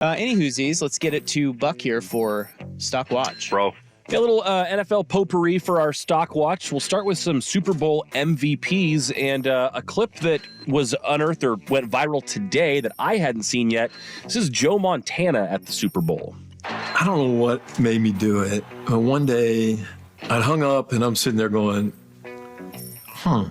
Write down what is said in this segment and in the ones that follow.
Any whoosies, let's get it to Buck here for Stockwatch. Bro. A little NFL potpourri for our Stockwatch. We'll start with some Super Bowl MVPs and a clip that was unearthed or went viral today that I hadn't seen yet. This is Joe Montana at the Super Bowl. I don't know what made me do it, but one day I hung up and I'm sitting there going, I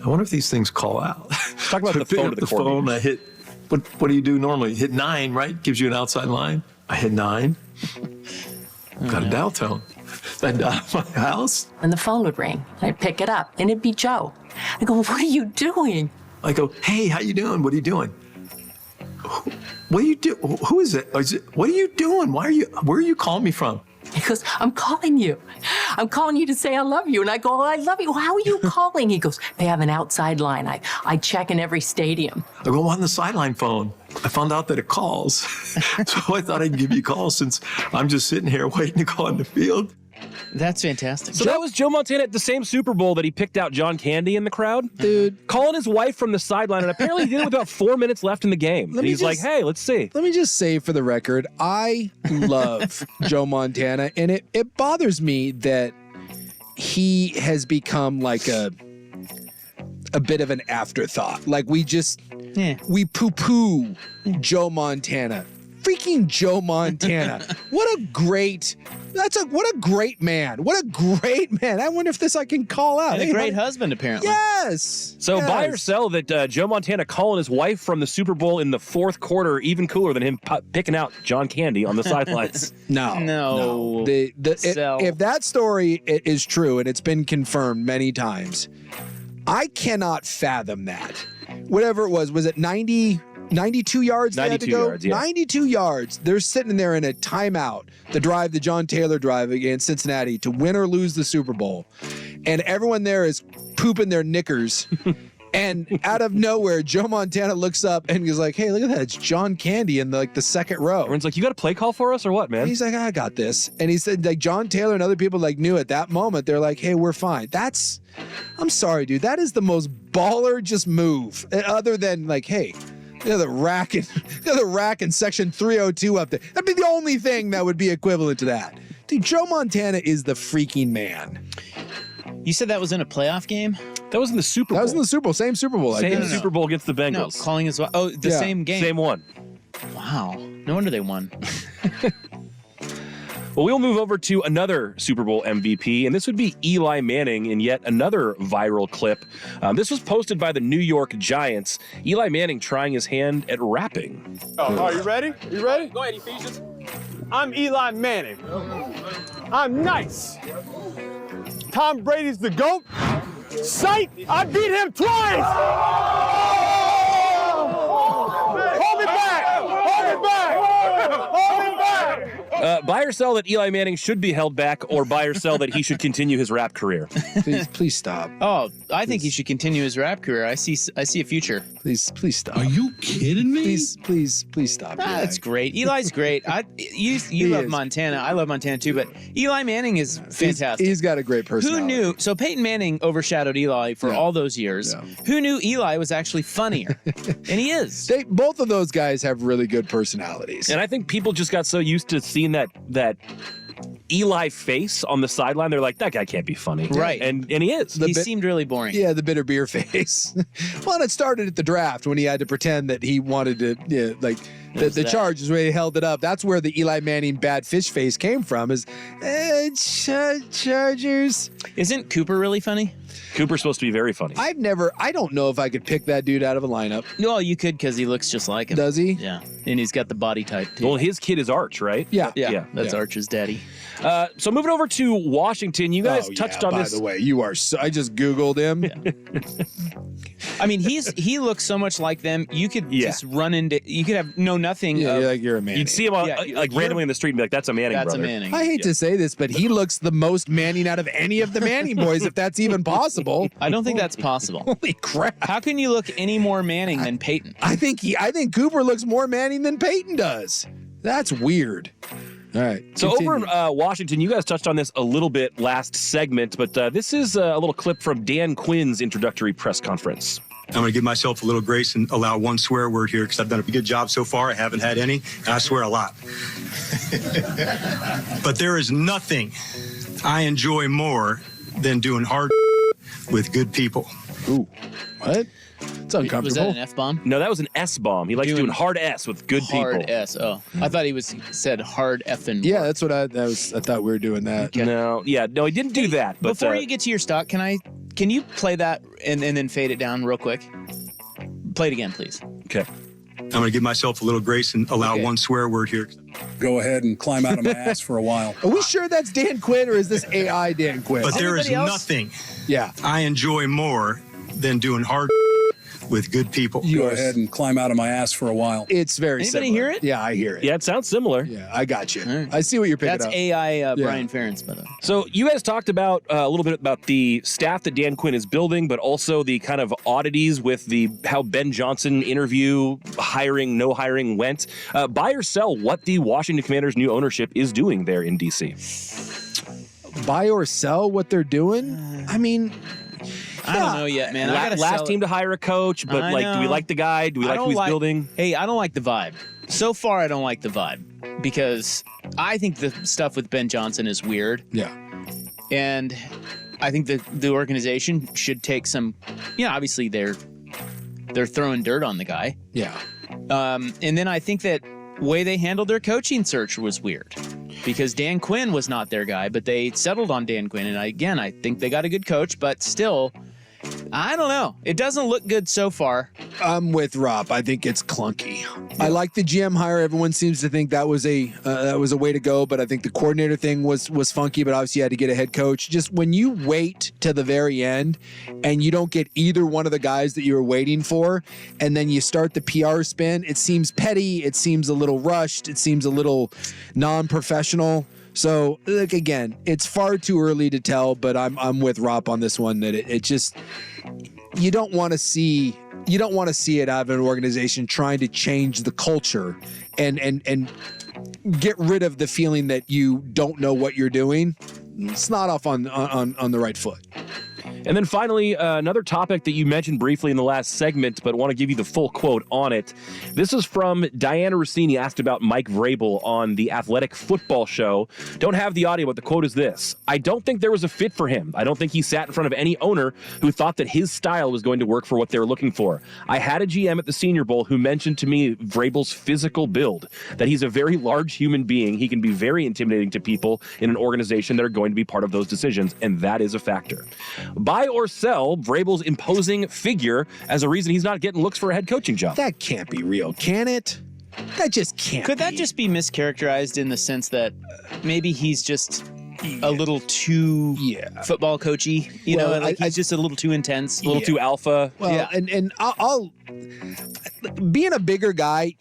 wonder if these things call out. Talk about So the I pick phone up to the the phone, I hit, what do you do normally? Hit 9, right? Gives you an outside line. I hit 9. Got a dial tone. I dialed my house. And the phone would ring. I'd pick it up, and it'd be Joe. I go, what are you doing? I go, hey, how you doing? What are you doing? What do you do? Who is it? What are you doing? Where are you calling me from? He goes, I'm calling you. I'm calling you to say I love you. And I go, I love you. How are you calling? He goes, they have an outside line. I check in every stadium. I go, on the sideline phone. I found out that it calls. So I thought I'd give you a call since I'm just sitting here waiting to go on the field. That's fantastic. So that was Joe Montana at the same Super Bowl that he picked out John Candy in the crowd. Dude. Calling his wife from the sideline, and apparently he did it with about 4 minutes left in the game. And he's like, hey, let's see. Let me just say for the record, I love Joe Montana, and it bothers me that he has become like a bit of an afterthought. Like we poo-poo Joe Montana. Freaking Joe Montana. What a great man. What a great man. I wonder if this I can call out. And a great husband, apparently. Yes. So buy or sell that Joe Montana calling his wife from the Super Bowl in the fourth quarter even cooler than him picking out John Candy on the sidelines. No. If that story is true, and it's been confirmed many times, I cannot fathom that. Whatever it was it 92 yards they had to 92 go? yards, yeah. 92 yards. They're sitting there in a timeout, the drive, the John Taylor drive against Cincinnati to win or lose the Super Bowl. And everyone there is pooping their knickers. And out of nowhere, Joe Montana looks up and he's like, hey, look at that. It's John Candy in the second row. Everyone's like, you got a play call for us or what, man? And he's like, I got this. And he said, like, John Taylor and other people knew at that moment, they're like, hey, we're fine. I'm sorry, dude. That is the most baller just move. Other than like, hey, the rack in section 302 up there. That'd be the only thing that would be equivalent to that. Dude, Joe Montana is the freaking man. You said that was in a playoff game? That was in the Super Bowl. That was in the Super Bowl. Same Super Bowl. Same Super Bowl against the Bengals. No, calling his wife. Oh, the same game. Same one. Wow. No wonder they won. Well, we'll move over to another Super Bowl MVP, and this would be Eli Manning in yet another viral clip. This was posted by the New York Giants. Eli Manning trying his hand at rapping. Oh, are you ready? You ready? Go ahead, Ephesians. I'm Eli Manning. I'm nice. Tom Brady's the GOAT. Sight, I beat him twice. Hold me back. Hold me back. Hold me back. Buy or sell that Eli Manning should be held back, or buy or sell that he should continue his rap career. Please stop. Oh, I think he should continue his rap career. I see a future. Please stop. Are you kidding me? Please stop. That's great. Eli's great. You love Montana. I love Montana too, but Eli Manning is fantastic. He's got a great personality. Who knew? So Peyton Manning overshadowed Eli for all those years. Yeah. Who knew Eli was actually funnier? And he is. Both of those guys have really good personalities. And I think people just got so used to seeing that Eli face on the sideline. They're like, that guy can't be funny. Right. And he is. He seemed really boring. Yeah, the bitter beer face. Well, and it started at the draft when he had to pretend that he wanted to, the Chargers where he held it up. That's where the Eli Manning bad fish face came from is, Chargers. Isn't Cooper really funny? Cooper's supposed to be very funny. I don't know if I could pick that dude out of a lineup. No, you could because he looks just like him. Does he? Yeah. And he's got the body type too. Well, his kid is Arch, right? Yeah. That's Arch's daddy. So moving over to Washington, you guys touched on this. By the way, you are I just Googled him. I mean, he looks so much like them. You could just run into, you could have know nothing. Yeah, you're a Manning. You'd see him randomly in the street and be like, that's a Manning brother. That's a Manning. I hate to say this, but he looks the most Manning out of any of the Manning boys, if that's even possible. I don't think that's possible. Holy crap. How can you look any more Manning than Peyton? I think Cooper looks more Manning than Peyton does. That's weird. All right. So over in Washington, you guys touched on this a little bit last segment, but this is a little clip from Dan Quinn's introductory press conference. I'm going to give myself a little grace and allow one swear word here because I've done a good job so far. I haven't had any, and I swear a lot. But there is nothing I enjoy more than doing hard with good people. Ooh, what? It's uncomfortable. Was that an F-bomb? No, that was an S-bomb. He likes doing hard S with good Hard people. S. Oh, I thought he said hard effing. Yeah, that's what I thought we were doing that. No, he didn't do that. But Before you get to your stock, can you play that and then fade it down real quick? Play it again, please. Okay. I'm going to give myself a little grace and allow one swear word here. Go ahead and climb out of my ass for a while. Are we sure that's Dan Quinn or is this AI Dan Quinn? But there is Anybody else? nothing Yeah. I enjoy more than doing hard with good people. Go ahead and climb out of my ass for a while. It's very Anybody similar. hear it? Yeah, I hear it. Yeah, it sounds similar. Yeah, I got you. right. I see what you're picking That's up. AI Brian Ferentz, by the way. So you guys talked about a little bit about the staff that Dan Quinn is building, but also the kind of oddities with how Ben Johnson interview, hiring, no hiring went. Buy or sell what the Washington Commanders' new ownership is doing there in D.C. Buy or sell what they're doing? I mean, I don't know yet, man. I gotta Last sell team to hire a coach, but I do we know. like the guy? Do we like who he's building? Hey, I don't like the vibe. So far, I don't like the vibe because I think the stuff with Ben Johnson is weird, yeah. and I think the organization should take some. Obviously they're throwing dirt on the guy, Yeah. and then I think that way they handled their coaching search was weird because Dan Quinn was not their guy, but they settled on Dan Quinn, and I think they got a good coach, but still. I don't know. It doesn't look good so far. I'm with Rob. I think it's clunky. I like the GM hire. Everyone seems to think that was a way to go, but I think the coordinator thing was funky. But obviously, you had to get a head coach. Just when you wait to the very end and you don't get either one of the guys that you were waiting for, and then you start the PR spin, it seems petty. It seems a little rushed. It seems a little non-professional. So, look, again, it's far too early to tell, but I'm with Rob on this one that it just you don't want to see it out of an organization trying to change the culture and get rid of the feeling that you don't know what you're doing. It's not off on the right foot. And then finally, another topic that you mentioned briefly in the last segment, but want to give you the full quote on it. This is from Diana Rossini, asked about Mike Vrabel on the Athletic Football Show. Don't have the audio, but the quote is this: I don't think there was a fit for him. I don't think he sat in front of any owner who thought that his style was going to work for what they were looking for. I had a GM at the Senior Bowl who mentioned to me Vrabel's physical build, that he's a very large human being. He can be very intimidating to people in an organization that are going to be part of those decisions, and that is a factor. Buy or sell Vrabel's imposing figure as a reason he's not getting looks for a head coaching job. That can't be real, can it? That just can't. Could that be. just be mischaracterized in the sense that maybe he's just a little too football coachy? He's just a little too intense, a little too alpha. Well, Yeah. and I'll being a bigger guy,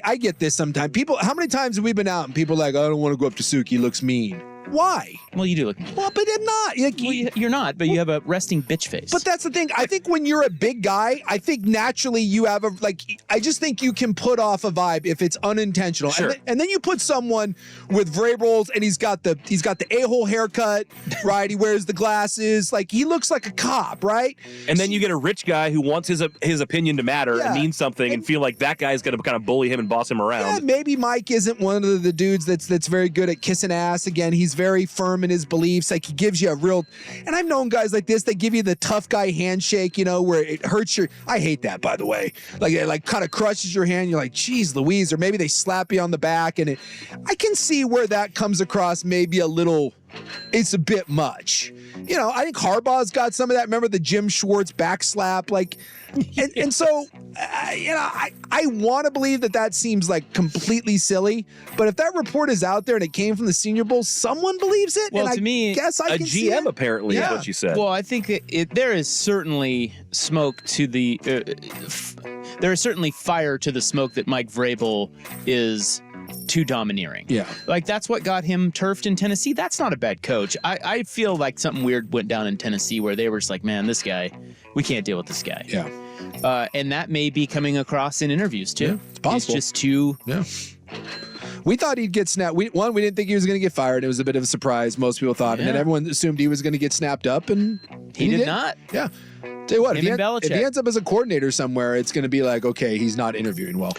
I get this sometimes. People, how many times have we been out and people are like, I don't want to go up to Suke, he looks mean. Why? Well, you do look. Well, but I'm not. Like, Well, you're not, but you have a resting bitch face. But that's the thing. I think when you're a big guy, I think naturally you have I just think you can put off a vibe if it's unintentional. Sure. And then you put someone with Vrabel's and he's got the a-hole haircut, right? He wears the glasses. Like, he looks like a cop, right? And then you get a rich guy who wants his opinion to matter and mean something and feel like that guy's going to kind of bully him and boss him around. Yeah, maybe Mike isn't one of the dudes that's very good at kissing ass. Again, he's very firm in his beliefs. Like, he gives you a real, and I've known guys like this, they give you the tough guy handshake, where it hurts I hate that, by the way. Like, it kind of crushes your hand. You're like, geez Louise, or maybe they slap you on the back, and I can see where that comes across maybe a little, it's a bit much. I think Harbaugh's got some of that. Remember the Jim Schwartz backslap? Like, and so, I want to believe that seems like completely silly. But if that report is out there and it came from the Senior Bowl, someone believes it. Well, and to me, guess I a can see GM it. apparently is what she said. Well, I think there is certainly smoke to the. There is certainly fire to the smoke that Mike Vrabel is too domineering. Yeah. Like, that's what got him turfed in Tennessee. That's not a bad coach. I feel like something weird went down in Tennessee where they were just like, man, this guy, we can't deal with this guy. Yeah. And that may be coming across in interviews too. Yeah, it's possible. He's just too. Yeah. We thought he'd get snapped. We didn't think he was going to get fired. It was a bit of a surprise, most people thought. And then Yeah. everyone assumed he was going to get snapped up, and He did not. Yeah. Tell you what, if Him and he ends Belichick. up as a coordinator somewhere, it's going to be like, okay, he's not interviewing well.